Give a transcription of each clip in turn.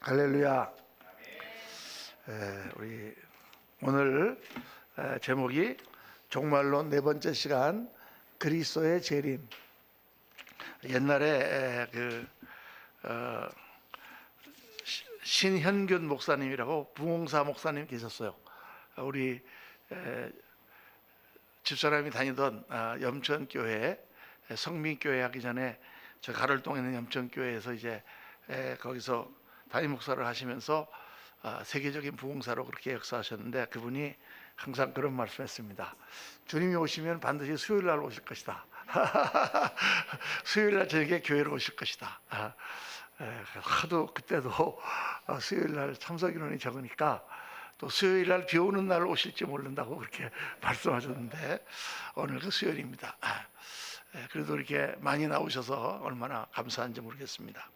할렐루야. 우리 오늘 제목이 종말로 네 번째 시간 그리스도의 재림. 옛날에 신현균 목사님이라고 부흥사 목사님 계셨어요. 우리 집사람이 다니던 염천교회, 성민교회 하기 전에 저 가rol동에 있는 염천교회에서 이제 거기서 담임 목사를 하시면서 세계적인 부흥사로 그렇게 역사하셨는데, 그분이 항상 그런 말씀했습니다. 주님이 오시면 반드시 수요일 날 오실 것이다. 수요일 날 저녁에 교회로 오실 것이다. 하도 그때도 수요일 날 참석 인원이 적으니까 또 수요일 날 비 오는 날 오실지 모른다고 그렇게 말씀하셨는데, 오늘 그 수요일입니다. 그래도 이렇게 많이 나오셔서 얼마나 감사한지 모르겠습니다.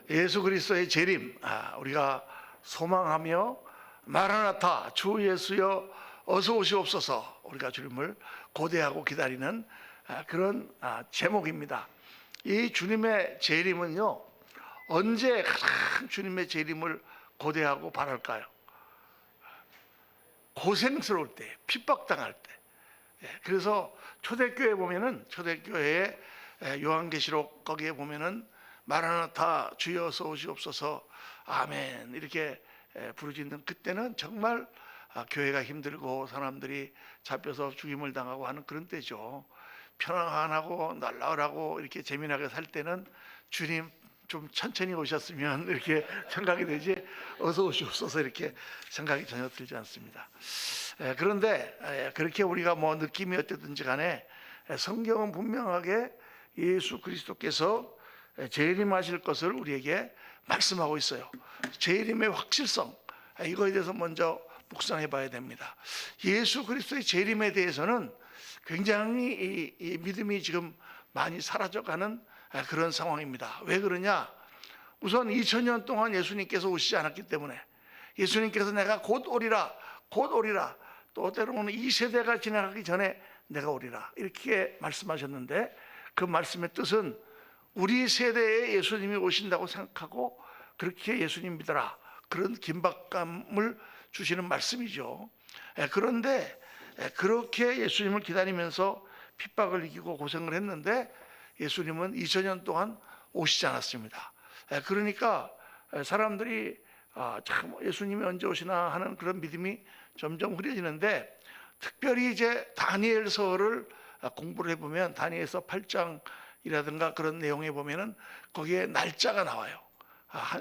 예수 그리스도의 재림, 우리가 소망하며 마라나타 주 예수여 어서 오시옵소서, 우리가 주님을 고대하고 기다리는 그런 제목입니다. 이 주님의 재림은요, 언제 가장 주님의 재림을 고대하고 바랄까요? 고생스러울 때, 핍박당할 때. 그래서 초대교회 보면은, 초대교회의 요한계시록 거기에 보면은 마라나타 주여 어서 오시옵소서 아멘 이렇게 부르짖는 그때는 정말 교회가 힘들고 사람들이 잡혀서 죽임을 당하고 하는 그런 때죠. 편안하고 날라오라고 이렇게 재미나게 살 때는 주님 좀 천천히 오셨으면 이렇게 생각이 되지, 어서 오시옵소서 이렇게 생각이 전혀 들지 않습니다. 그런데 그렇게 우리가 뭐 느낌이 어땠든지 간에 성경은 분명하게 예수 그리스도께서 재림하실 것을 우리에게 말씀하고 있어요. 재림의 확실성, 이거에 대해서 먼저 묵상해 봐야 됩니다. 예수 그리스도의 재림에 대해서는 굉장히 이 믿음이 지금 많이 사라져가는 그런 상황입니다. 왜 그러냐? 우선 2000년 동안 예수님께서 오시지 않았기 때문에, 예수님께서 내가 곧 오리라, 곧 오리라, 또 때로는 이 세대가 지나가기 전에 내가 오리라 이렇게 말씀하셨는데, 그 말씀의 뜻은 우리 세대에 예수님이 오신다고 생각하고 그렇게 예수님 믿어라, 그런 긴박감을 주시는 말씀이죠. 그런데 그렇게 예수님을 기다리면서 핍박을 이기고 고생을 했는데 예수님은 2000년 동안 오시지 않았습니다. 그러니까 사람들이 참 예수님이 언제 오시나 하는 그런 믿음이 점점 흐려지는데, 특별히 이제 다니엘서를 공부를 해보면 다니엘서 8장이라든가 그런 내용에 보면은 거기에 날짜가 나와요.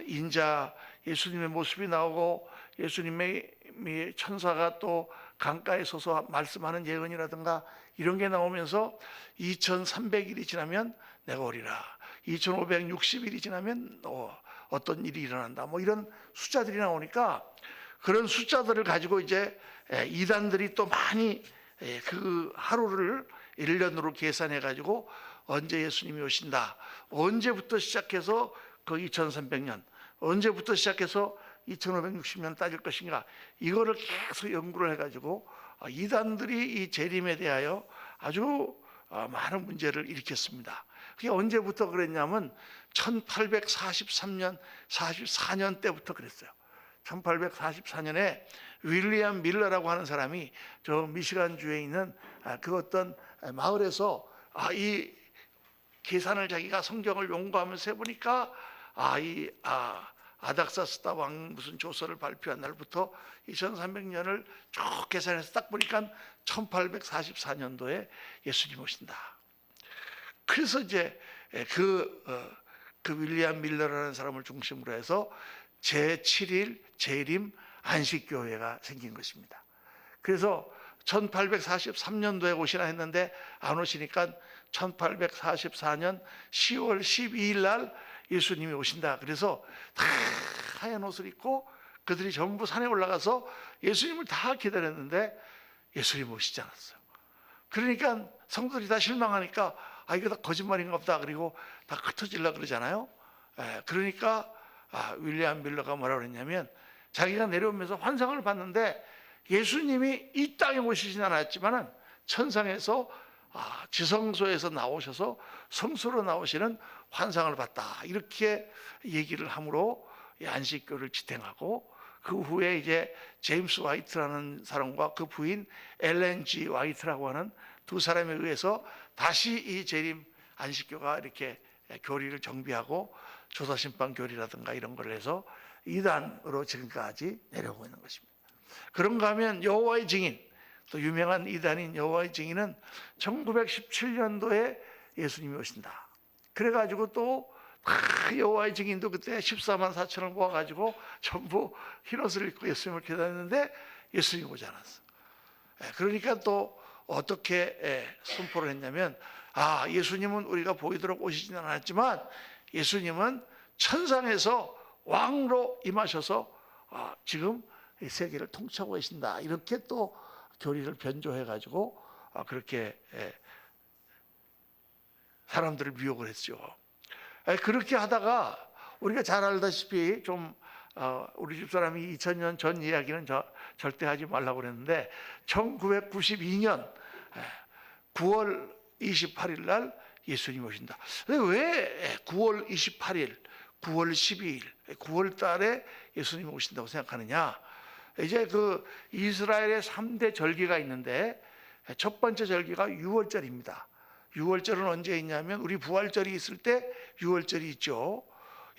인자 예수님의 모습이 나오고 예수님의 천사가 또 강가에 서서 말씀하는 예언이라든가 이런 게 나오면서 2300일이 지나면 내가 오리라, 2560일이 지나면 어떤 일이 일어난다, 뭐 이런 숫자들이 나오니까 그런 숫자들을 가지고 이제 이단들이 또 많이 그 하루를 1년으로 계산해 가지고 언제 예수님이 오신다, 언제부터 시작해서 그 2300년, 언제부터 시작해서 2560년 따질 것인가, 이거를 계속 연구를 해가지고 이단들이 이 재림에 대하여 아주 많은 문제를 일으켰습니다. 그게 언제부터 그랬냐면 1843년, 44년 때부터 그랬어요. 1844년에 윌리엄 밀러라고 하는 사람이 저 미시간주에 있는 그 어떤 마을에서 이 계산을 자기가 성경을 연구하면서 해보니까 아닥사스다 왕 무슨 조서를 발표한 날부터 2300년을 쭉 계산해서 딱 보니까 1844년도에 예수님 오신다. 그래서 이제 그 윌리엄 밀러라는 사람을 중심으로 해서 제7일 재림 안식교회가 생긴 것입니다. 그래서 1843년도에 오시나 했는데 안 오시니까 1844년 10월 12일 날 예수님이 오신다. 그래서 다 하얀 옷을 입고 그들이 전부 산에 올라가서 예수님을 다 기다렸는데 예수님 오시지 않았어요. 그러니까 성도들이 다 실망하니까 이거 다 거짓말인가 보다, 그리고 다 흩어지려고 그러잖아요. 그러니까 윌리엄 밀러가 뭐라고 그랬냐면, 자기가 내려오면서 환상을 봤는데 예수님이 이 땅에 오시진 않았지만 천상에서 지성소에서 나오셔서 성소로 나오시는 환상을 봤다. 이렇게 얘기를 함으로 이 안식교를 지탱하고, 그 후에 이제 제임스 화이트라는 사람과 그 부인 엘렌 G 화이트라고 하는 두 사람에 의해서 다시 이 재림 안식교가 이렇게 교리를 정비하고 조사심판 교리라든가 이런 걸 해서 이단으로 지금까지 내려오고 있는 것입니다. 그런가 하면 여호와의 증인, 또 유명한 이단인 여호와의 증인은 1917년도에 예수님이 오신다. 그래가지고 또 여호와의 증인도 그때 14만 4천을 모아가지고 전부 흰옷을 입고 예수님을 기다렸는데 예수님이 오지 않았어. 그러니까 또 어떻게 선포를 했냐면, 예수님은 우리가 보이도록 오시지는 않았지만 예수님은 천상에서 왕으로 임하셔서 지금 이 세계를 통치하고 계신다. 이렇게 또 교리를 변조해가지고 그렇게 사람들을 미혹을 했죠. 그렇게 하다가 우리가 잘 알다시피 좀 우리 집사람이 2000년 전 이야기는 절대 하지 말라고 그랬는데 1992년 9월 28일 날 예수님이 오신다. 왜 9월 28일, 9월 12일, 9월 달에 예수님이 오신다고 생각하느냐? 이제 그 이스라엘의 3대 절기가 있는데 첫 번째 절기가 6월절입니다. 6월절은 언제 있냐면 우리 부활절이 있을 때 6월절이 있죠.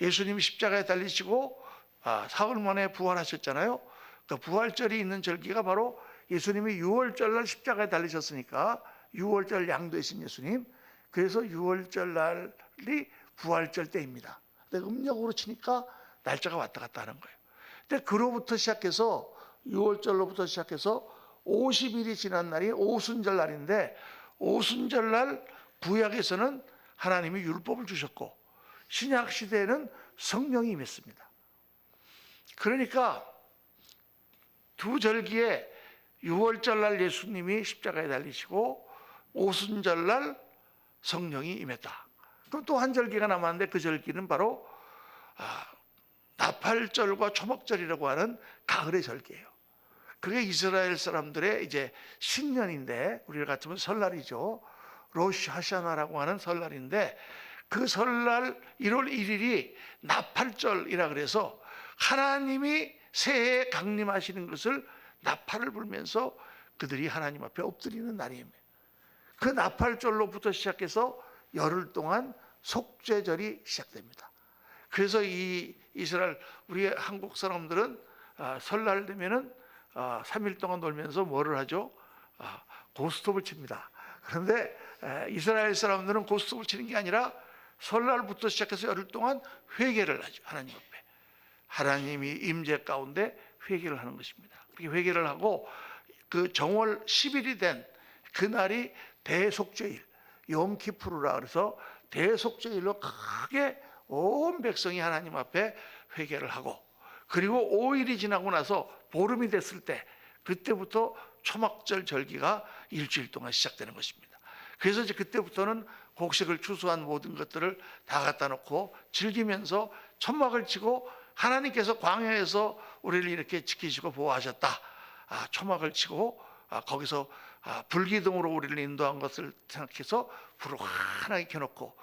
예수님이 십자가에 달리시고 사흘 만에 부활하셨잖아요. 그 부활절이 있는 절기가 바로 예수님이 6월절 날 십자가에 달리셨으니까 6월절 양되신 예수님, 그래서 6월절 날이 부활절 때입니다. 근데 음력으로 치니까 날짜가 왔다 갔다 하는 거예요. 근데 그로부터 시작해서 6월절로부터 시작해서 50일이 지난 날이 오순절 날인데, 오순절 날 구약에서는 하나님이 율법을 주셨고 신약 시대에는 성령이 임했습니다. 그러니까 두 절기에 6월절 날 예수님이 십자가에 달리시고 오순절 날 성령이 임했다. 그럼 또 한 절기가 남았는데 그 절기는 바로 나팔절과 초막절이라고 하는 가을의 절기예요. 그게 이스라엘 사람들의 이제 신년인데 우리가 같으면 설날이죠. 로시 하샤나라고 하는 설날인데 그 설날 1월 1일이 나팔절이라 그래서 하나님이 새해에 강림하시는 것을 나팔을 불면서 그들이 하나님 앞에 엎드리는 날입니다. 그 나팔절로부터 시작해서 열흘 동안 속죄절이 시작됩니다. 그래서 이 이스라엘 우리 한국 사람들은 설날 되면은 3일 동안 놀면서 뭐를 하죠? 고스톱을 칩니다. 그런데 이스라엘 사람들은 고스톱을 치는 게 아니라 설날부터 시작해서 열흘 동안 회개를 하죠. 하나님 앞에. 하나님이 임재 가운데 회개를 하는 것입니다. 그렇게 회개를 하고 그 정월 10일이 된 그날이 대속죄일, 욤키푸르라 그래서 대속죄일로 크게 온 백성이 하나님 앞에 회개를 하고, 그리고 5일이 지나고 나서 보름이 됐을 때 그때부터 초막절 절기가 일주일 동안 시작되는 것입니다. 그래서 이제 그때부터는 곡식을 추수한 모든 것들을 다 갖다 놓고 즐기면서 천막을 치고 하나님께서 광야에서 우리를 이렇게 지키시고 보호하셨다. 초막을 치고 거기서 불기둥으로 우리를 인도한 것을 생각해서 불을 환하게 켜놓고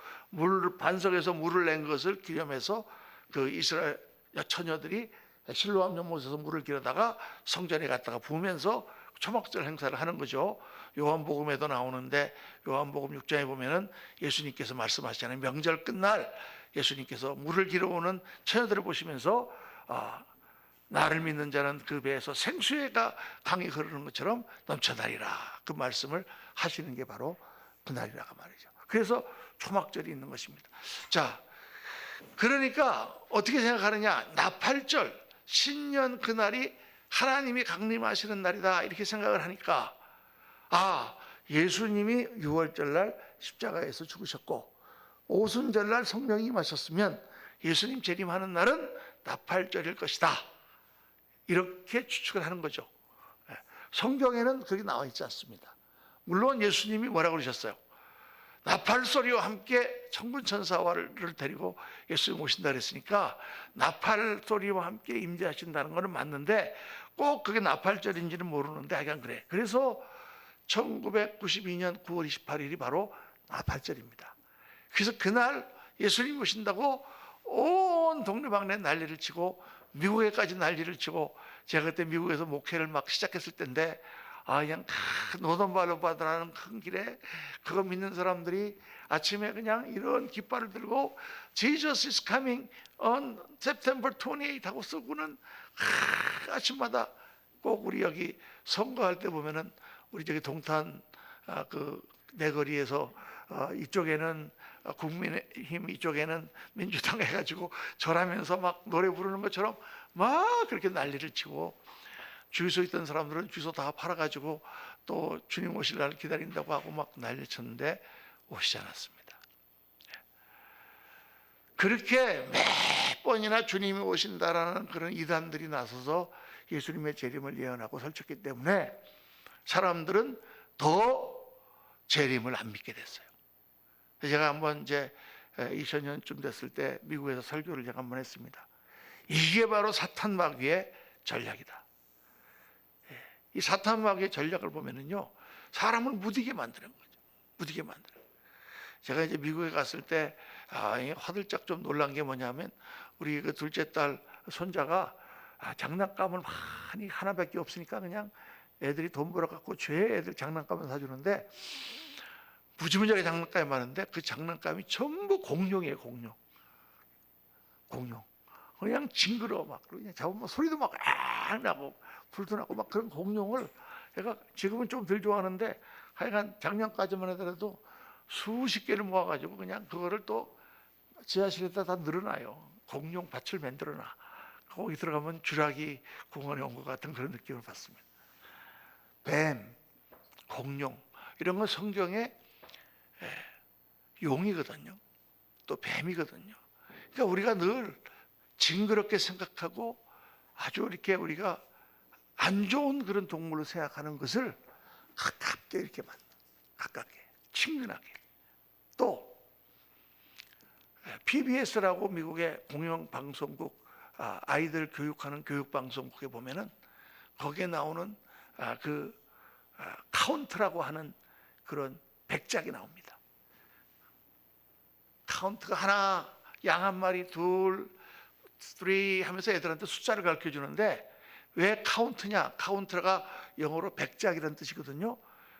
반석에서 물을 낸 것을 기념해서 그 이스라엘 처녀들이 실로암 연못에서 물을 길어다가 성전에 갔다가 부으면서 초막절 행사를 하는 거죠. 요한복음에도 나오는데 요한복음 6장에 보면은 예수님께서 말씀하시잖아요. 명절 끝날 예수님께서 물을 길어오는 처녀들을 보시면서 나를 믿는 자는 그 배에서 생수가 강이 흐르는 것처럼 넘쳐나리라. 그 말씀을 하시는 게 바로 그날이라고 말이죠. 그래서 초막절이 있는 것입니다. 자, 그러니까 어떻게 생각하느냐? 나팔절, 신년 그날이 하나님이 강림하시는 날이다 이렇게 생각을 하니까 예수님이 6월절 날 십자가에서 죽으셨고 오순절 날 성령이 임하셨으면 예수님 재림하는 날은 나팔절일 것이다. 이렇게 추측을 하는 거죠. 성경에는 그게 나와 있지 않습니다. 물론 예수님이 뭐라고 그러셨어요? 나팔 소리와 함께 천군 천사를 데리고 예수님 오신다 그랬으니까 나팔 소리와 함께 임재하신다는 것은 맞는데 꼭 그게 나팔절인지는 모르는데 하여간 그래. 그래서 1992년 9월 28일이 바로 나팔절입니다. 그래서 그날 예수님 오신다고 온 동네방네 난리를 치고 미국에까지 난리를 치고, 제가 그때 미국에서 목회를 막 시작했을 때인데 그냥 노던발로바드라는 큰 길에 그거 믿는 사람들이 아침에 그냥 이런 깃발을 들고 Jesus is coming on September 28 하고 쓰고는 아침마다 꼭 우리 여기 선거할 때 보면은 우리 저기 동탄 그 내거리에서 이쪽에는 국민의힘, 이쪽에는 민주당 해가지고 절하면서 막 노래 부르는 것처럼 막 그렇게 난리를 치고, 주유소 있던 사람들은 주유소 다 팔아가지고 또 주님 오실 날 기다린다고 하고 막 난리 쳤는데 오시지 않았습니다. 그렇게 몇 번이나 주님이 오신다라는 그런 이단들이 나서서 예수님의 재림을 예언하고 설쳤기 때문에 사람들은 더 재림을 안 믿게 됐어요. 제가 한번 이제 2000년쯤 됐을 때 미국에서 설교를 제가 한번 했습니다. 이게 바로 사탄 마귀의 전략이다. 이 사탄 마귀의 전략을 보면은요, 사람을 무디게 만드는 거죠. 무디게 만드는 거예요. 제가 이제 미국에 갔을 때 화들짝 좀 놀란 게 뭐냐면, 우리 그 둘째 딸 손자가 장난감을 많이 하나밖에 없으니까 그냥 애들이 돈 벌어갖고 죄 애들 장난감을 사주는데, 무지무지하게 장난감이 많은데 그 장난감이 전부 공룡이에요. 공룡. 그냥 징그러워 막, 그냥 잡으면 소리도 막 나고 불도 나고 막, 그런 공룡을 제가 지금은 좀 덜 좋아하는데 하여간 작년까지만 하더라도 수십 개를 모아가지고 그냥 그거를 또 지하실에다 다 늘어놔요. 공룡 밭을 만들어놔. 거기 들어가면 쥐라기 공원에 온 것 같은 그런 느낌을 받습니다. 뱀, 공룡 이런 건 성경에 용이거든요. 또 뱀이거든요. 그러니까 우리가 늘 징그럽게 생각하고 아주 이렇게 우리가 안 좋은 그런 동물로 생각하는 것을 가깝게 이렇게 만나, 가깝게, 친근하게. 또 PBS라고 미국의 공영방송국, 아이들 교육하는 교육방송국에 보면은 거기에 나오는 카운트라고 하는 그런 백작이 나옵니다. 카운트가 하나, 양 한 마리, 둘, 3 하면서 애들한테 숫자를 가르쳐 주는데, 왜 카운트냐? 카운트가 영어로 백작이라는 뜻이거든요.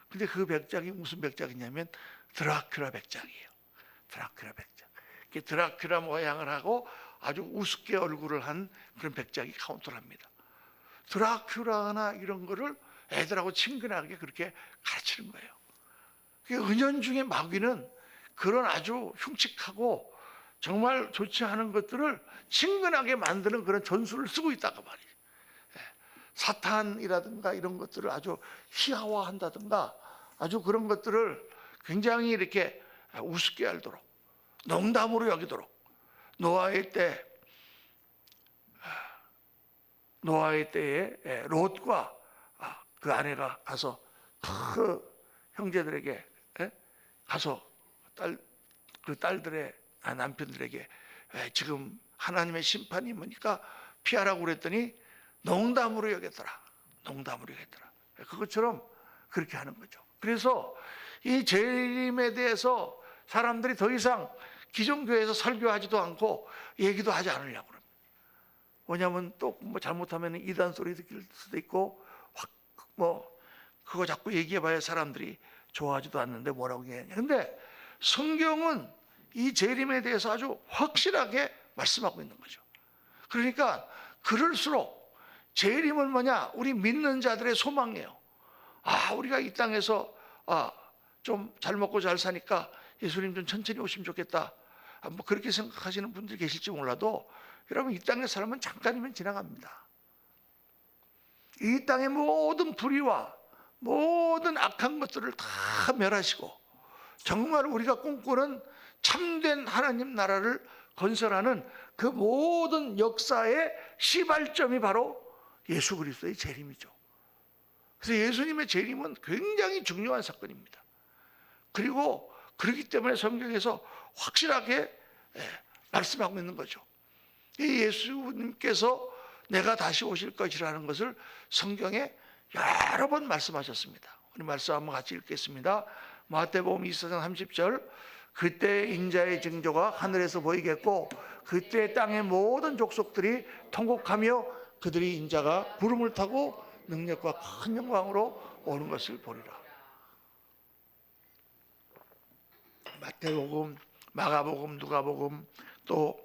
근데 그 백작이 무슨 백작이냐면 드라큘라 백작이에요. 드라큘라 백작. 드라큘라 모양을 하고 아주 우습게 얼굴을 한 그런 백작이 카운트를 합니다. 드라큘라나 이런 거를 애들하고 친근하게 그렇게 가르치는 거예요. 은연중에 마귀는 그런 아주 흉측하고 정말 좋지 않은 것들을 친근하게 만드는 그런 전술을 쓰고 있다고 말이에요. 사탄이라든가 이런 것들을 아주 희화화한다든가 아주 그런 것들을 굉장히 이렇게 우습게 알도록, 농담으로 여기도록. 노아의 때에 롯과 그 아내가 가서 그 형제들에게 가서 그 딸들의 남편들에게 지금 하나님의 심판이 뭐니까 피하라고 그랬더니 농담으로 여겼더라. 농담으로 여겼더라. 그것처럼 그렇게 하는 거죠. 그래서 이 재림에 대해서 사람들이 더 이상 기존 교회에서 설교하지도 않고 얘기도 하지 않으려고 합니다. 왜냐하면 또 뭐 잘못하면 이단 소리 듣길 수도 있고, 그거 자꾸 얘기해봐야 사람들이 좋아하지도 않는데 뭐라고 얘기하냐. 근데 성경은 이 재림에 대해서 아주 확실하게 말씀하고 있는 거죠. 그러니까 그럴수록 재림은 뭐냐? 우리 믿는 자들의 소망이에요. 우리가 이 땅에서 좀 잘 먹고 잘 사니까 예수님 좀 천천히 오시면 좋겠다. 뭐 그렇게 생각하시는 분들이 계실지 몰라도, 여러분 이 땅의 삶은 잠깐이면 지나갑니다. 이 땅의 모든 불의와 모든 악한 것들을 다 멸하시고 정말 우리가 꿈꾸는 참된 하나님 나라를 건설하는 그 모든 역사의 시발점이 바로 예수 그리스도의 재림이죠. 그래서 예수님의 재림은 굉장히 중요한 사건입니다. 그리고 그렇기 때문에 성경에서 확실하게 말씀하고 있는 거죠. 이 예수님께서 내가 다시 오실 것이라는 것을 성경에 여러 번 말씀하셨습니다. 우리 말씀 한번 같이 읽겠습니다. 마태복음 24장 30절. 그때 인자의 징조가 하늘에서 보이겠고 그때 땅의 모든 족속들이 통곡하며 그들이 인자가 구름을 타고 능력과 큰 영광으로 오는 것을 보리라. 마태복음, 마가복음, 누가복음 또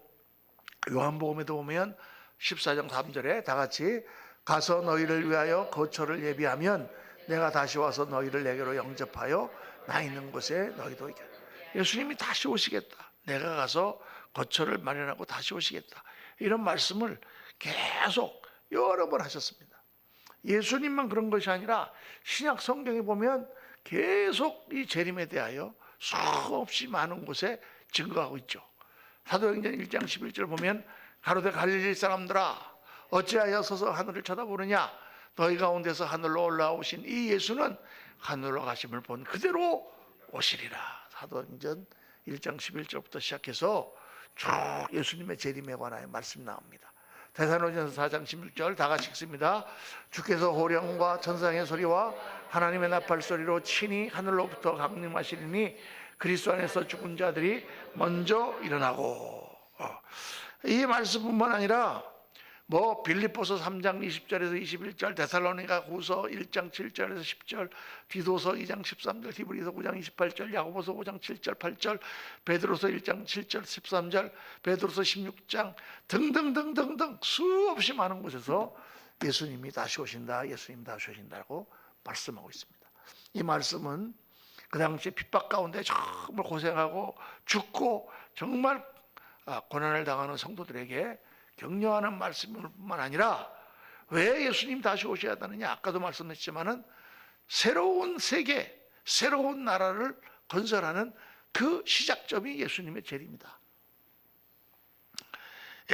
요한복음에도 보면 14장 3절에 다 같이 가서 너희를 위하여 거처를 예비하면 내가 다시 와서 너희를 내게로 영접하여 나 있는 곳에 너희도 있게. 예수님이 다시 오시겠다. 내가 가서 거처를 마련하고 다시 오시겠다. 이런 말씀을 계속 여러 번 하셨습니다. 예수님만 그런 것이 아니라 신약 성경에 보면 계속 이 재림에 대하여 수없이 많은 곳에 증거하고 있죠. 사도행전 1장 11절 보면 가로되 갈릴리 사람들아 어찌하여 서서 하늘을 쳐다보느냐 너희 가운데서 하늘로 올라오신 이 예수는 하늘로 가심을 본 그대로 오시리라. 사도행전 1장 11절부터 시작해서 쭉 예수님의 재림에 관하여 말씀 나옵니다. 데살로니가서 4장 16절 다 같이 읽습니다. 주께서 호령과 천상의 소리와 하나님의 나팔 소리로 친히 하늘로부터 강림하시리니 그리스도 안에서 죽은 자들이 먼저 일어나고. 이 말씀뿐만 아니라 뭐 빌립보서 3장 20절에서 21절, 데살로니가 후서 1장 7절에서 10절, 디도서 2장 13절, 히브리서 9장 28절, 야고보서 5장 7절 8절, 베드로서 1장 7절 13절, 베드로서 16장 등등등등등 수없이 많은 곳에서 예수님이 다시 오신다, 예수님 다시 오신다고 말씀하고 있습니다. 이 말씀은 그 당시에 핍박 가운데 정말 고생하고 죽고 정말 고난을 당하는 성도들에게 격려하는 말씀뿐만 아니라 왜 예수님 다시 오셔야 하느냐, 아까도 말씀했지만은 새로운 세계, 새로운 나라를 건설하는 그 시작점이 예수님의 재림이다.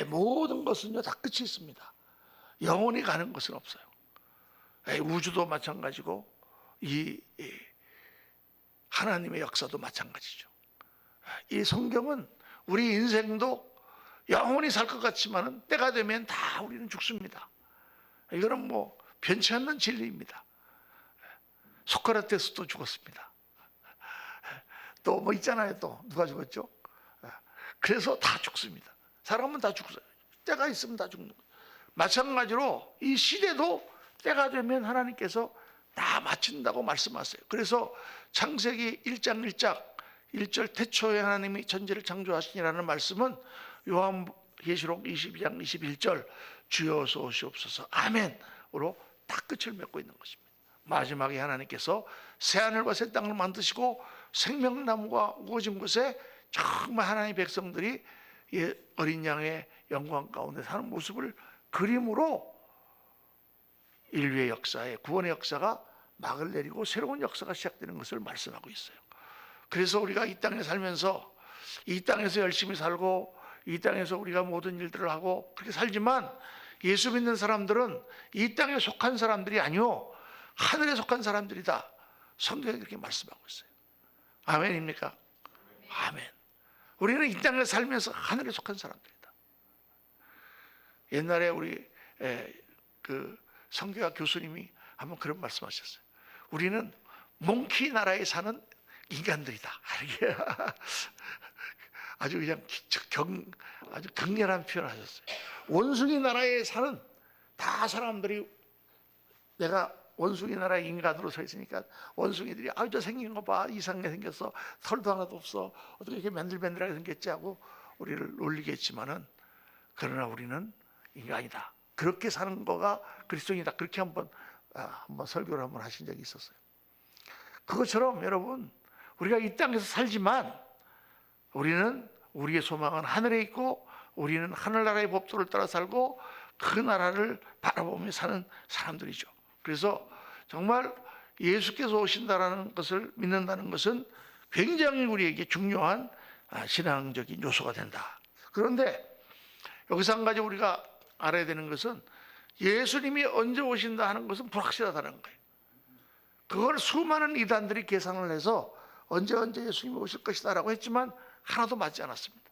모든 것은요 다 끝이 있습니다. 영원히 가는 것은 없어요. 우주도 마찬가지고 이 하나님의 역사도 마찬가지죠. 이 성경은 우리 인생도 영원히 살 것 같지만은 때가 되면 다 우리는 죽습니다. 이거는 뭐 변치 않는 진리입니다. 소크라테스도 죽었습니다. 또 뭐 있잖아요. 또 누가 죽었죠? 그래서 다 죽습니다. 사람은 다 죽어요. 때가 있으면 다 죽는 거예요. 마찬가지로 이 시대도 때가 되면 하나님께서 다 마친다고 말씀하세요. 그래서 창세기 1장 1절 태초에 하나님이 천지를 창조하시니라는 말씀은 요한계시록 22장 21절 주여 어서 오시옵소서 아멘으로 딱 끝을 맺고 있는 것입니다. 마지막에 하나님께서 새하늘과 새 땅을 만드시고 생명나무가 우거진 곳에 정말 하나님의 백성들이 어린 양의 영광 가운데 사는 모습을 그림으로 인류의 역사에 구원의 역사가 막을 내리고 새로운 역사가 시작되는 것을 말씀하고 있어요. 그래서 우리가 이 땅에 살면서 이 땅에서 열심히 살고 이 땅에서 우리가 모든 일들을 하고 그렇게 살지만 예수 믿는 사람들은 이 땅에 속한 사람들이 아니요 하늘에 속한 사람들이다. 성경이 그렇게 말씀하고 있어요. 아멘입니까? 아멘. 우리는 이 땅에 살면서 하늘에 속한 사람들이다. 옛날에 우리 그 성교학 교수님이 한번 그런 말씀하셨어요. 우리는 몽키 나라에 사는 인간들이다. 아주 그냥 아주 극렬한 표현을 하셨어요. 원숭이 나라에 사는 다 사람들이 내가 원숭이 나라의 인간으로 서 있으니까 원숭이들이 아유 저 생긴 거 봐 이상하게 생겼어 털도 하나도 없어 어떻게 이렇게 맨들맨들하게 생겼지 하고 우리를 놀리겠지만은 그러나 우리는 인간이다. 그렇게 사는 거가 그리스도인이다. 그렇게 한번 설교를 한번 하신 적이 있었어요. 그것처럼 여러분 우리가 이 땅에서 살지만 우리는 우리의 소망은 하늘에 있고 우리는 하늘나라의 법도를 따라 살고 그 나라를 바라보며 사는 사람들이죠. 그래서 정말 예수께서 오신다라는 것을 믿는다는 것은 굉장히 우리에게 중요한 신앙적인 요소가 된다. 그런데 여기서 한 가지 우리가 알아야 되는 것은 예수님이 언제 오신다 하는 것은 불확실하다는 거예요. 그걸 수많은 이단들이 계산을 해서 언제 예수님이 오실 것이다 라고 했지만 하나도 맞지 않았습니다.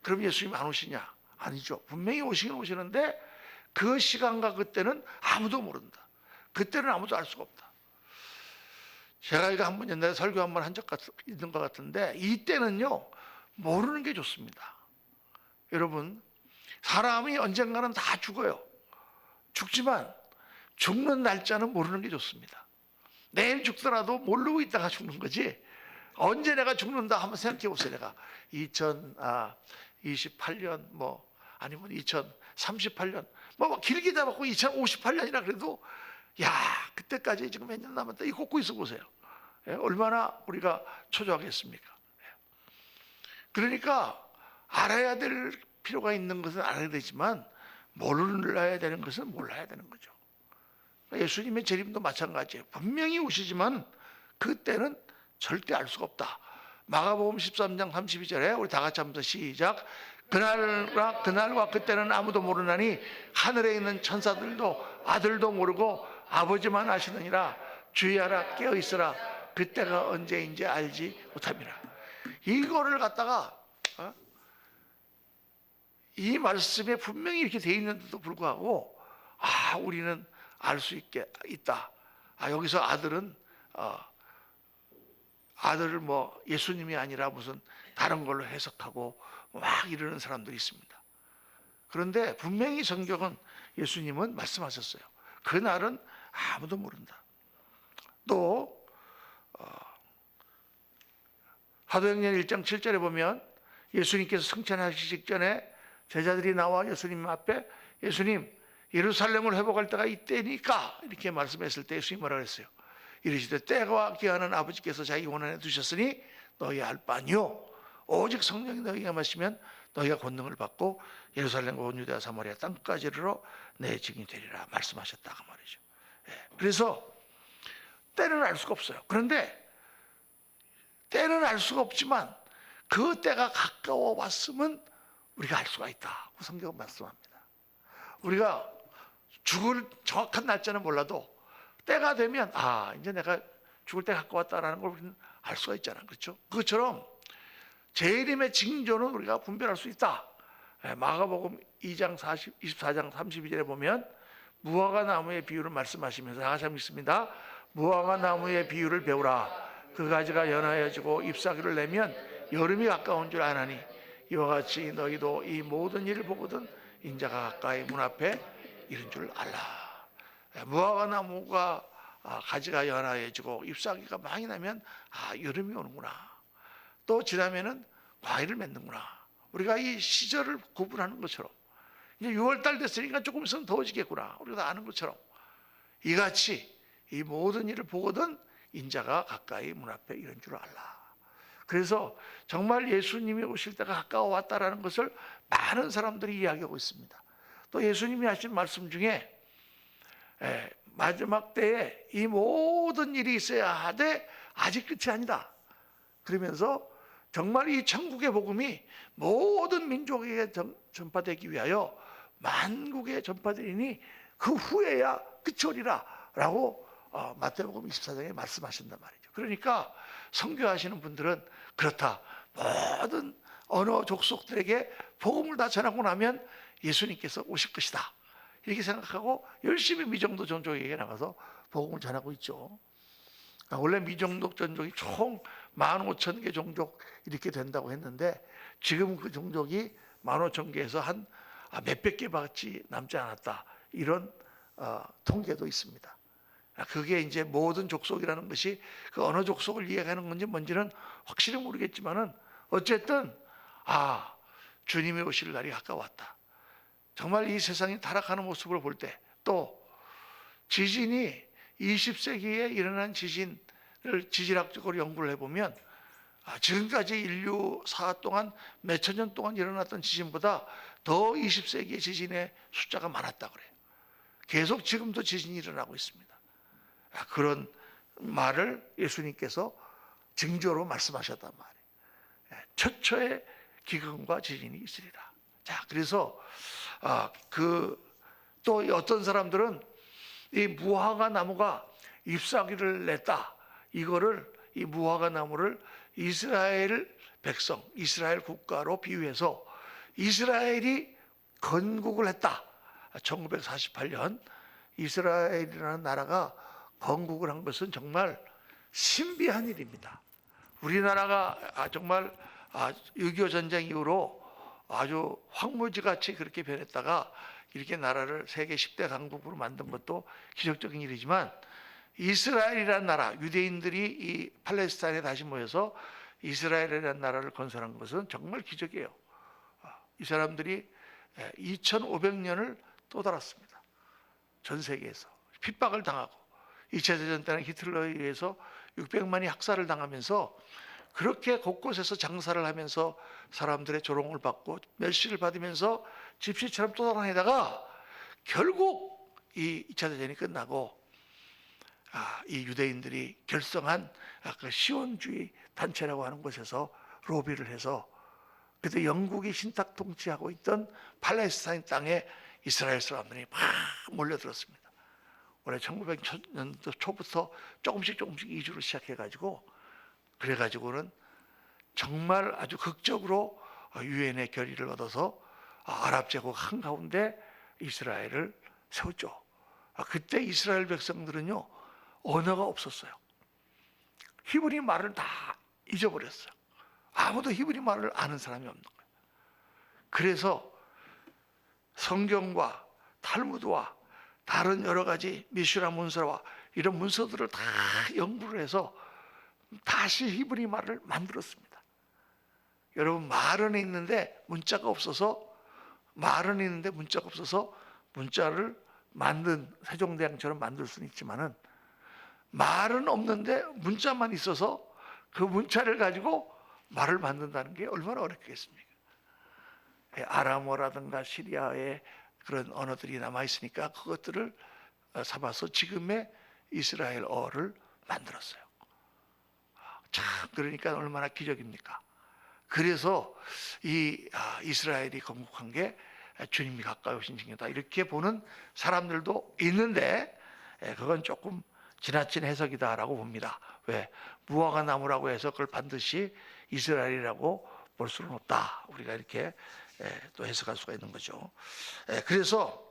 그럼 예수님이 안 오시냐? 아니죠. 분명히 오시긴 오시는데 그 시간과 그때는 아무도 모른다. 그때는 아무도 알 수가 없다. 제가 이거 한번 옛날에 설교 한번 한 적 있는 것 같은데, 이때는요 모르는 게 좋습니다. 여러분, 사람이 언젠가는 다 죽어요. 죽지만 죽는 날짜는 모르는 게 좋습니다. 내일 죽더라도 모르고 있다가 죽는 거지, 언제 내가 죽는다 한번 생각해 보세요. 내가 2028년 아니면 2038년 뭐 길게 잡았고 2058년이라 그래도 야, 그때까지 지금 몇 년 남았다, 이 꽂고 있어 보세요. 예, 얼마나 우리가 초조하겠습니까? 예. 그러니까 알아야 될 필요가 있는 것은 알아야 되지만 몰라야 되는 것은 몰라야 되는 거죠. 예수님의 재림도 마찬가지예요. 분명히 오시지만 그때는 절대 알 수가 없다. 마가복음 13장 32절에 우리 다 같이 한번 시작. 그날과 그때는 아무도 모르나니 하늘에 있는 천사들도 아들도 모르고 아버지만 아시느니라. 주의하라, 깨어 있으라. 그때가 언제인지 알지 못함이라. 이거를 갖다가 이 말씀에 분명히 이렇게 돼 있는데도 불구하고 우리는 알 수 있다. 여기서 아들은 아들을 예수님이 아니라 무슨 다른 걸로 해석하고 막 이러는 사람들이 있습니다. 그런데 분명히 성경은, 예수님은 말씀하셨어요. 그날은 아무도 모른다. 또 사도행전 1장 7절에 보면 예수님께서 승천하시기 직전에 제자들이 나와 예수님 앞에, 예수님 예루살렘을 회복할 때가 이때니까 이렇게 말씀했을 때 예수님이 뭐라 그랬어요? 이르시되 때와 기한은 아버지께서 자기 원한에 두셨으니 너희 알 바니요 오직 성령이 너희에게 마시면 너희가 권능을 받고 예루살렘과 온 유대와 사마리아 땅까지 이르러 내 증인이 되리라 말씀하셨다고 말이죠. 예, 그래서 때는 알 수가 없어요. 그런데 때는 알 수가 없지만 그 때가 가까워 왔으면 우리가 알 수가 있다고 성경은 말씀합니다. 우리가 죽을 정확한 날짜는 몰라도 때가 되면 이제 내가 죽을 때 가까웠다라는 걸 우리는 알 수가 있잖아요. 그렇죠? 그것처럼 재림의 징조는 우리가 분별할 수 있다. 마가복음 2장 24장 32절에 보면 무화과 나무의 비유를 말씀하시면서 다 같이 읽습니다. 무화과 나무의 비유를 배우라. 그 가지가 연하여지고 잎사귀를 내면 여름이 가까운 줄 아나니 이와 같이 너희도 이 모든 일을 보거든 인자가 가까이 문 앞에 이른 줄 알라. 무화과 나무가 가지가 연하여지고 잎사귀가 많이 나면 여름이 오는구나. 또 지나면은 과일을 맺는구나. 우리가 이 시절을 구분하는 것처럼 이제 6월달 됐으니까 조금 있으면 더워지겠구나. 우리가 다 아는 것처럼 이같이 이 모든 일을 보거든 인자가 가까이 문 앞에 이른 줄 알라. 그래서 정말 예수님이 오실 때가 가까워 왔다라는 것을 많은 사람들이 이야기하고 있습니다. 또 예수님이 하신 말씀 중에 마지막 때에 이 모든 일이 있어야 하되 아직 끝이 아니다. 그러면서 정말 이 천국의 복음이 모든 민족에게 전파되기 위하여 만국에 전파되리니 그 후에야 끝이 오리라 라고 마태복음 24장에 말씀하신단 말이죠. 그러니까 선교하시는 분들은 그렇다, 모든 언어 족속들에게 복음을 다 전하고 나면 예수님께서 오실 것이다 이렇게 생각하고 열심히 미정도 전족에게 나가서 복음을 전하고 있죠. 원래 미정도 전족이 총 15,000개 종족 이렇게 된다고 했는데 지금 그 종족이 15,000개에서 한 몇백 개밖에 남지 않았다, 이런 통계도 있습니다. 그게 이제 모든 족속이라는 것이 그 어느 족속을 이해하는 건지 뭔지는 확실히 모르겠지만은 어쨌든 주님이 오실 날이 가까웠다. 정말 이 세상이 타락하는 모습을 볼 때, 또 지진이 20세기에 일어난 지진을 지질학적으로 연구를 해보면 지금까지 인류사 동안 몇천 년 동안 일어났던 지진보다 더 20세기의 지진의 숫자가 많았다 그래요. 계속 지금도 지진이 일어나고 있습니다. 그런 말을 예수님께서 징조로 말씀하셨단 말이에요. 처처의 기근과 지진이 있으리라. 자, 그래서 또 어떤 사람들은 이 무화과 나무가 잎사귀를 냈다, 이거를, 이 무화과 나무를 이스라엘 백성, 이스라엘 국가로 비유해서 이스라엘이 건국을 했다. 1948년 이스라엘이라는 나라가 건국을 한 것은 정말 신비한 일입니다. 우리나라가 정말 6.25 전쟁 이후로 아주 황무지같이 그렇게 변했다가 이렇게 나라를 세계 10대 강국으로 만든 것도 기적적인 일이지만, 이스라엘이라는 나라, 유대인들이 이 팔레스타인에 다시 모여서 이스라엘이라는 나라를 건설한 것은 정말 기적이에요. 이 사람들이 2500년을 떠돌았습니다. 전 세계에서 핍박을 당하고, 2차 대전 때는 히틀러에 의해서 600만이 학살을 당하면서 그렇게 곳곳에서 장사를 하면서 사람들의 조롱을 받고 멸시를 받으면서 집시처럼 떠돌아다니다가 결국 이 2차 대전이 끝나고 이 유대인들이 결성한 그 시온주의 단체라고 하는 곳에서 로비를 해서, 그때 영국이 신탁 통치하고 있던 팔레스타인 땅에 이스라엘 사람들이 막 몰려들었습니다. 올해 1900년도 초부터 조금씩 이주를 시작해가지고, 그래가지고는 정말 아주 극적으로 유엔의 결의를 얻어서 아랍 제국 한가운데 이스라엘을 세웠죠. 그때 이스라엘 백성들은요, 언어가 없었어요. 히브리 말을 다 잊어버렸어요. 아무도 히브리 말을 아는 사람이 없는 거예요. 그래서 성경과 탈무드와 다른 여러 가지 미슈라 문서와 이런 문서들을 다 연구를 해서 다시 히브리 말을 만들었습니다. 여러분, 말은 있는데 문자가 없어서 문자를 만든 세종대왕처럼 만들 수는 있지만은, 말은 없는데 문자만 있어서 그 문자를 가지고 말을 만든다는 게 얼마나 어렵겠습니까? 아람어라든가 시리아의 그런 언어들이 남아 있으니까 그것들을 삼아서 지금의 이스라엘어를 만들었어요. 참, 그러니까 얼마나 기적입니까? 그래서 이 이스라엘이 건국한 게 주님이 가까이 오신 징조다, 이렇게 보는 사람들도 있는데, 그건 조금 지나친 해석이다라고 봅니다. 왜? 무화과 나무라고 해서 그걸 반드시 이스라엘이라고 볼 수는 없다, 우리가 이렇게 또 해석할 수가 있는 거죠. 그래서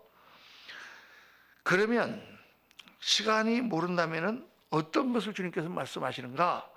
그러면 시간이 모른다면은 어떤 것을 주님께서 말씀하시는가?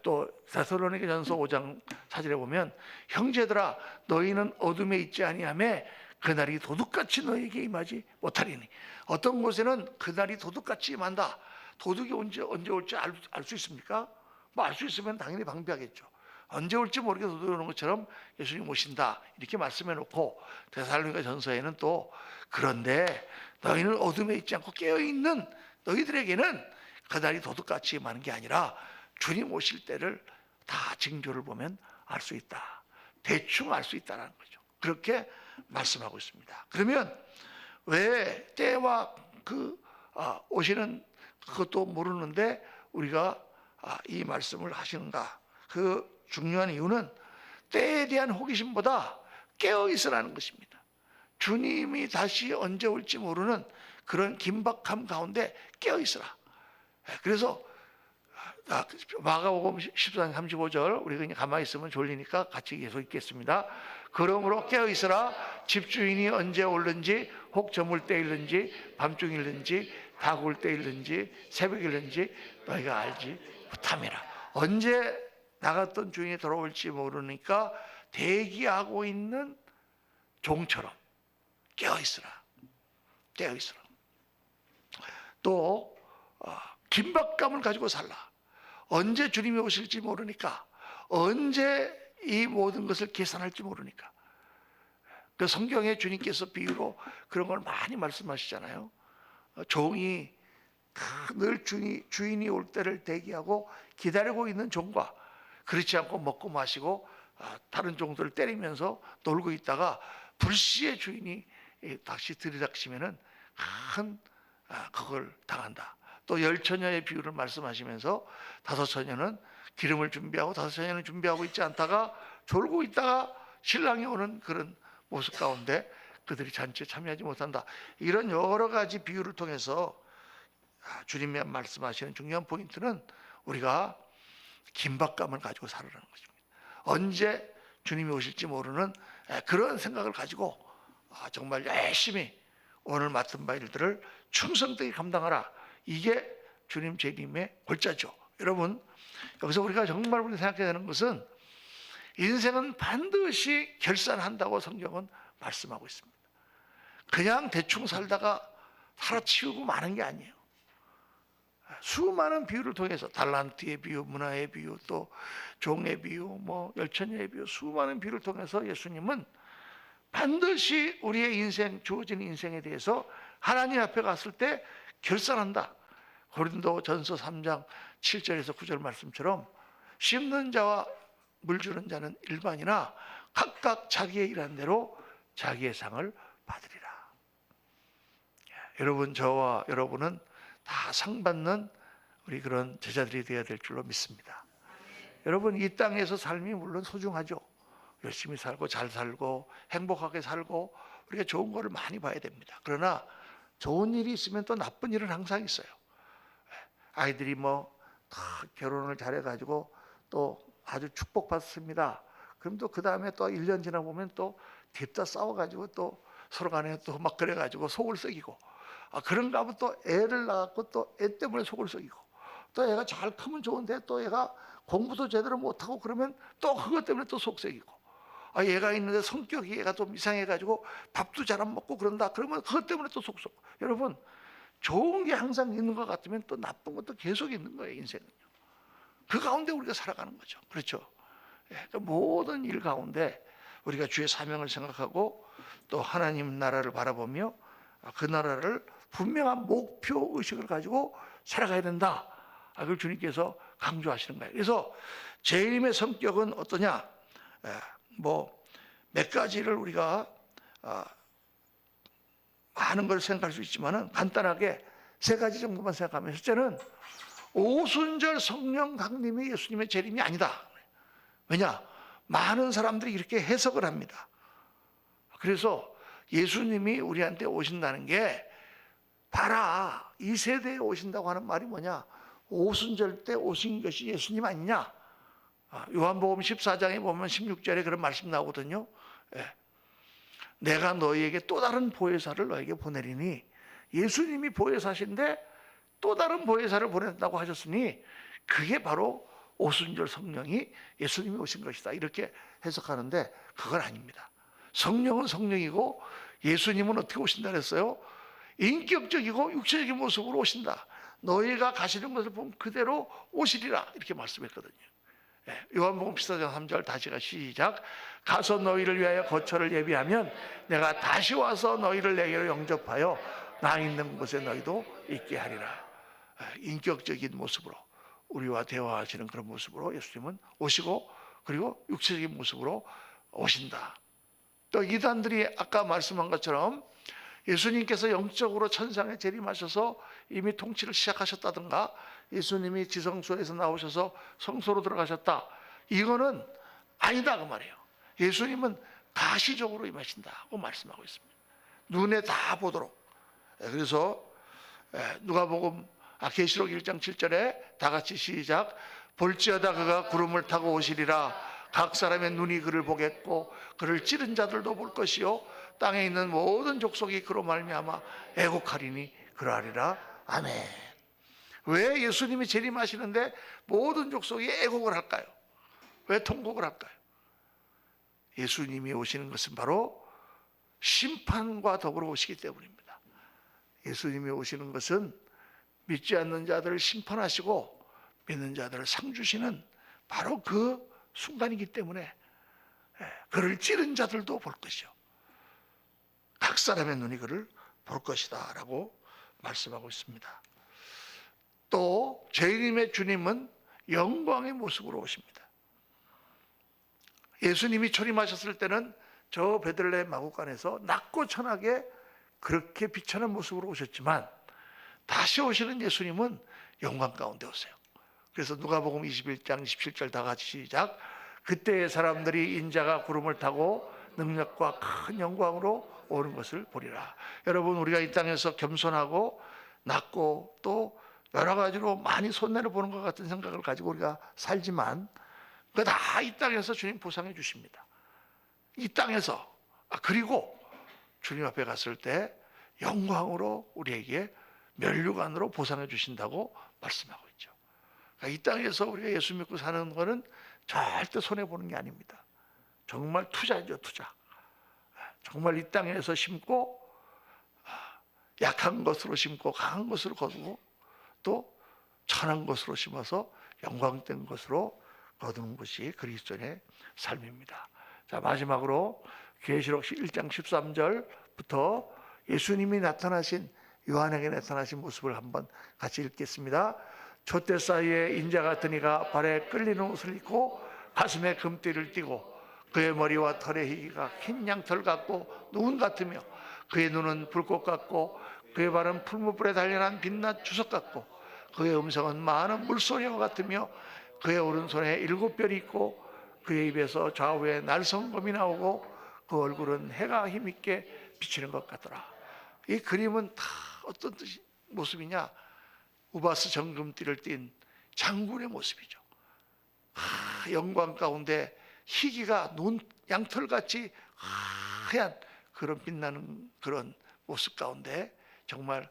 또 데살로니가전서 5장 4절에 보면, 형제들아 너희는 어둠에 있지 아니하며 그날이 도둑같이 너희에게 임하지 못하리니. 어떤 곳에는 그날이 도둑같이 임한다. 도둑이 언제 올지 알 수 있습니까? 뭐 알 수 있으면 당연히 방비하겠죠. 언제 올지 모르게 도둑이 오는 것처럼 예수님 오신다, 이렇게 말씀해 놓고, 데살로니가전서에는 또 그런데 너희는 어둠에 있지 않고 깨어있는 너희들에게는 그날이 도둑같이 임하는 게 아니라 주님 오실 때를 다 징조를 보면 알 수 있다, 대충 알 수 있다는 거죠. 그렇게 말씀하고 있습니다. 그러면 왜 때와 오시는 그것도 모르는데 우리가 이 말씀을 하시는가? 그 중요한 이유는 때에 대한 호기심보다 깨어 있으라는 것입니다. 주님이 다시 언제 올지 모르는 그런 긴박함 가운데 깨어 있으라. 그래서 마가복음 14장 35절, 우리가 그냥 가만히 있으면 졸리니까 같이 계속 읽겠습니다. 그러므로 깨어 있으라. 집주인이 언제 올는지, 혹 저물 때일는지 밤중일는지 다구울 때일는지 새벽일는지 너희가 알지 못함이라. 언제 나갔던 주인이 돌아올지 모르니까 대기하고 있는 종처럼 깨어 있으라. 깨어 있으라. 또 긴박감을 가지고 살라. 언제 주님이 오실지 모르니까, 언제 이 모든 것을 계산할지 모르니까. 그 성경에 주님께서 비유로 그런 걸 많이 말씀하시잖아요. 종이 늘 주인이 올 때를 대기하고 기다리고 있는 종과, 그렇지 않고 먹고 마시고 다른 종들을 때리면서 놀고 있다가 불시에 주인이 다시 들이닥치면은 큰 그걸 당한다. 또 10처녀의 비유를 말씀하시면서 5처녀는 기름을 준비하고 5처녀는 준비하고 있지 않다가 졸고 있다가 신랑이 오는 그런 모습 가운데 그들이 잔치에 참여하지 못한다. 이런 여러 가지 비유를 통해서 주님이 말씀하시는 중요한 포인트는 우리가 긴박감을 가지고 살아라는 것입니다. 언제 주님이 오실지 모르는 그런 생각을 가지고 정말 열심히 오늘 맡은 바 일들을 충성되게 감당하라. 이게 주님 재림의 골자죠. 여러분, 여기서 우리가 정말 우리 생각해야 되는 것은 인생은 반드시 결산한다고 성경은 말씀하고 있습니다. 그냥 대충 살다가 살아치우고 마는 게 아니에요. 수많은 비유를 통해서 달란트의 비유, 문화의 비유, 또 종의 비유, 뭐 열처녀의 비유, 수많은 비유를 통해서 예수님은 반드시 우리의 인생, 주어진 인생에 대해서 하나님 앞에 갔을 때 결산한다. 고린도전서 3장 7절에서 9절 말씀처럼 심는 자와 물 주는 자는 일반이나 각각 자기의 일한 대로 자기의 상을 받으리라. 여러분, 저와 여러분은 다 상 받는 우리 그런 제자들이 되어야 될 줄로 믿습니다. 여러분, 이 땅에서 삶이 물론 소중하죠. 열심히 살고 잘 살고 행복하게 살고 우리가 좋은 거를 많이 봐야 됩니다. 그러나 좋은 일이 있으면 또 나쁜 일은 항상 있어요. 아이들이 뭐 다 결혼을 잘해가지고 또 아주 축복받습니다. 그럼 또 그 다음에 또 1년 지나 보면 또 뒤따 싸워가지고 또 서로 간에 또 막 그래가지고 속을 썩이고, 그런가 하면 또 애를 낳았고 또 애 때문에 속을 썩이고, 또 애가 잘 크면 좋은데 또 애가 공부도 제대로 못하고 그러면 또 그것 때문에 또 속 썩이고, 얘가 있는데 성격이 얘가 좀 이상해가지고 밥도 잘 안 먹고 그런다 그러면 그것 때문에 또 속 썩고. 여러분, 좋은 게 항상 있는 것 같으면 또 나쁜 것도 계속 있는 거예요. 인생은요. 그 가운데 우리가 살아가는 거죠. 그렇죠? 그 모든 일 가운데 우리가 주의 사명을 생각하고 또 하나님 나라를 바라보며 그 나라를 분명한 목표 의식을 가지고 살아가야 된다. 그걸 주님께서 강조하시는 거예요. 그래서 재림의 성격은 어떠냐? 뭐 몇 가지를 우리가 많은 걸 생각할 수 있지만은 간단하게 세 가지 정도만 생각하면, 첫째는 오순절 성령 강림이 예수님의 재림이 아니다. 왜냐? 많은 사람들이 이렇게 해석을 합니다. 그래서 예수님이 우리한테 오신다는 게, 봐라, 이 세대에 오신다고 하는 말이 뭐냐? 오순절 때 오신 것이 예수님 아니냐? 요한복음 14장에 보면 16절에 그런 말씀 나오거든요. 내가 너희에게 또 다른 보혜사를 너에게 보내리니, 예수님이 보혜사신데 또 다른 보혜사를 보낸다고 하셨으니 그게 바로 오순절 성령이 예수님이 오신 것이다. 이렇게 해석하는데 그건 아닙니다. 성령은 성령이고 예수님은 어떻게 오신다 그랬어요? 인격적이고 육체적인 모습으로 오신다. 너희가 가시는 것을 보면 그대로 오시리라. 이렇게 말씀했거든요. 요한복음 14장 3절 다시가 시작. 가서 너희를 위하여 거처를 예비하면 내가 다시 와서 너희를 내게로 영접하여 나 있는 곳에 너희도 있게 하리라. 인격적인 모습으로 우리와 대화하시는 그런 모습으로 예수님은 오시고, 그리고 육체적인 모습으로 오신다. 또 이단들이 아까 말씀한 것처럼 예수님께서 영적으로 천상에 재림하셔서 이미 통치를 시작하셨다든가, 예수님이 지성소에서 나오셔서 성소로 들어가셨다, 이거는 아니다 그 말이에요. 예수님은 가시적으로 임하신다고 말씀하고 있습니다. 눈에 다 보도록. 그래서 누가복음 계시록 1장 7절에 다 같이 시작. 볼지어다 그가 구름을 타고 오시리라. 각 사람의 눈이 그를 보겠고 그를 찌른 자들도 볼 것이요 땅에 있는 모든 족속이 그로 말미암아 애곡하리니 그러하리라. 아멘. 왜 예수님이 재림하시는데 모든 족속이 애곡을 할까요? 왜 통곡을 할까요? 예수님이 오시는 것은 바로 심판과 더불어 오시기 때문입니다. 예수님이 오시는 것은 믿지 않는 자들을 심판하시고 믿는 자들을 상 주시는 바로 그 순간이기 때문에 그를 찌른 자들도 볼 것이요 각 사람의 눈이 그를 볼 것이다 라고 말씀하고 있습니다. 또 재림의 주님은 영광의 모습으로 오십니다. 예수님이 초림하셨을 때는 저 베들레헴 마구간에서 낮고 천하게 그렇게 비천한 모습으로 오셨지만, 다시 오시는 예수님은 영광 가운데 오세요. 그래서 누가복음 21장 17절 다 같이 시작. 그때의 사람들이 인자가 구름을 타고 능력과 큰 영광으로 오는 것을 보리라. 여러분, 우리가 이 땅에서 겸손하고 낮고 또 여러 가지로 많이 손해를 보는 것 같은 생각을 가지고 우리가 살지만, 그 다 이 땅에서 주님 보상해 주십니다. 이 땅에서. 그리고 주님 앞에 갔을 때 영광으로 우리에게 면류관으로 보상해 주신다고 말씀하고 있죠. 그러니까 이 땅에서 우리가 예수 믿고 사는 거는 절대 손해 보는 게 아닙니다. 정말 투자죠, 투자. 정말 이 땅에서 심고 약한 것으로 심고 강한 것으로 거두고 또 천한 것으로 심어서 영광된 것으로 거두는 것이 그리스도인의 삶입니다. 자, 마지막으로 계시록 1장 13절부터 예수님이 나타나신 요한에게 나타나신 모습을 한번 같이 읽겠습니다. 촛대 사이에 인자 같은 이가 발에 끌리는 옷을 입고 가슴에 금띠를 띠고 그의 머리와 털의 희기가 흰 양털 같고 누운 같으며 그의 눈은 불꽃 같고 그의 발은 풀무불에 단련한 빛난 주석 같고 그의 음성은 많은 물소리와 같으며 그의 오른손에 7별이 있고 그의 입에서 좌우에 날성검이 나오고 그 얼굴은 해가 힘있게 비치는 것 같더라. 이 그림은 다 어떤 뜻이 모습이냐? 우바스 정금띠를 띤 장군의 모습이죠. 영광 가운데 희기가 눈 양털같이 하얀 그런 빛나는 그런 모습 가운데 정말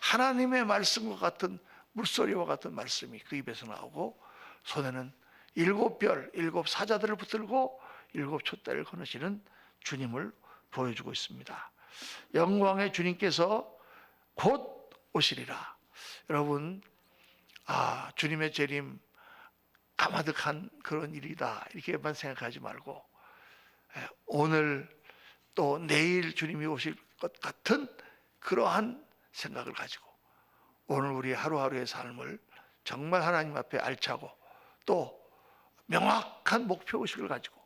하나님의 말씀과 같은 물소리와 같은 말씀이 그 입에서 나오고 손에는 7별, 7사자들을 붙들고 7촛대를 거느시는 주님을 보여주고 있습니다. 영광의 주님께서 곧 오시리라. 여러분, 주님의 재림 가마득한 그런 일이다 이렇게만 생각하지 말고 오늘 또 내일 주님이 오실 것 같은 그러한 생각을 가지고 오늘 우리 하루하루의 삶을 정말 하나님 앞에 알차고 또 명확한 목표의식을 가지고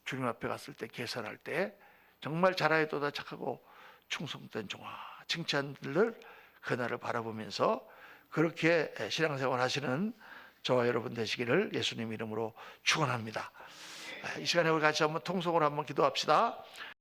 주님 앞에 갔을 때 계산할 때 정말 잘하였도다 착하고 충성된 종아 칭찬들을 그날을 바라보면서 그렇게 신앙생활 하시는 저와 여러분 되시기를 예수님 이름으로 축원합니다. 이 시간에 우리 같이 한번 통성으로 한번 기도합시다.